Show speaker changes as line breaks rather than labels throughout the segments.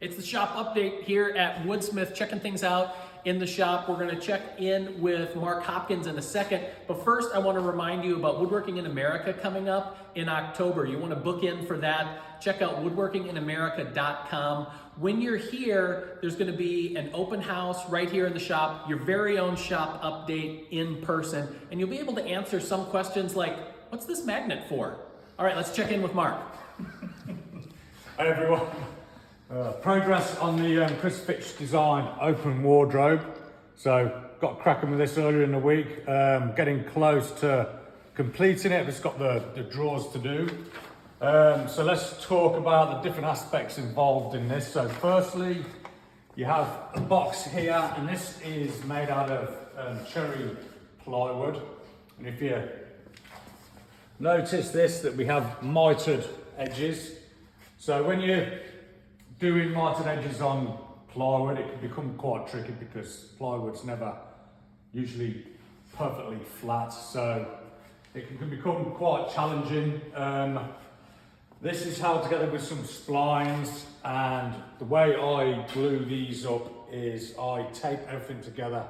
It's the shop update here at Woodsmith, checking things out in the shop. We're gonna check in with Mark Hopkins in a second, but first I wanna remind you about Woodworking in America coming up in October. You wanna book in for that. Check out woodworkinginamerica.com. When you're here, there's gonna be an open house right here in the shop, your very own shop update in person, and you'll be able to answer some questions like, what's this magnet for? All right, let's check in with Mark.
Hi everyone. Progress on the Chris Fitch designed open wardrobe. So got cracking with this earlier in the week, getting close to completing it. It's got the drawers to do. So let's talk about the different aspects involved in this. So firstly, you have a box here, and this is made out of cherry plywood. And if you notice this, that we have mitered edges. So when you're doing mitered edges on plywood, it can become quite tricky because plywood's never usually perfectly flat, so it can become quite challenging. This is held together with some splines, and the way I glue these up is I tape everything together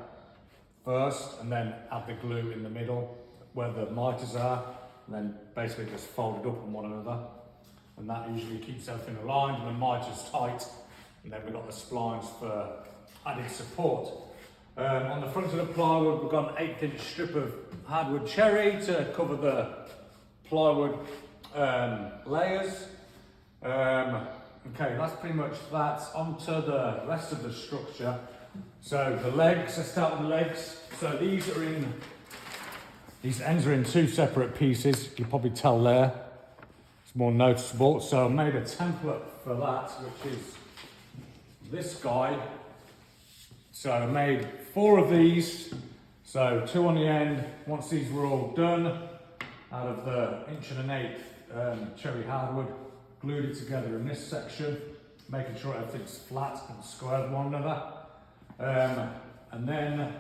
first and then add the glue in the middle where the miters are, and then basically just fold it up on one another. And that usually keeps everything aligned and the miter's tight. And then we've got the splines for added support. On the front of the plywood, we've got an 1/8 inch strip of hardwood cherry to cover the plywood layers. Okay, that's pretty much that. Onto the rest of the structure. So the legs, let's start with the legs. So these ends are in two separate pieces. You can probably tell there. It's more noticeable. So I made a template for that, which is this guy. So I made 4 of these. So 2 on the end. Once these were all done, out of the 1.1 cherry hardwood, glued it together in this section, making sure everything's flat and square with one another. And then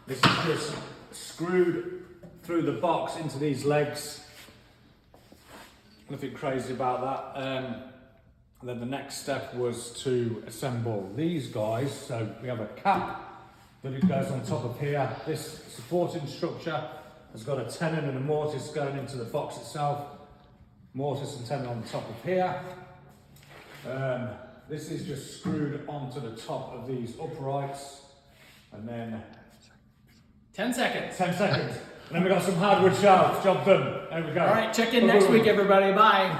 this is just screwed through the box into these legs. Nothing crazy about that. And then the next step was to assemble these guys. So we have a cap that it goes on top of here. This supporting structure has got a tenon and a mortise going into the box itself. Mortise and tenon on top of here. This is just screwed onto the top of these uprights. And then
10 seconds.
10 seconds. And then we've got some hardwood shelves, job done. There we go.
All right, check in next week, everybody. Bye.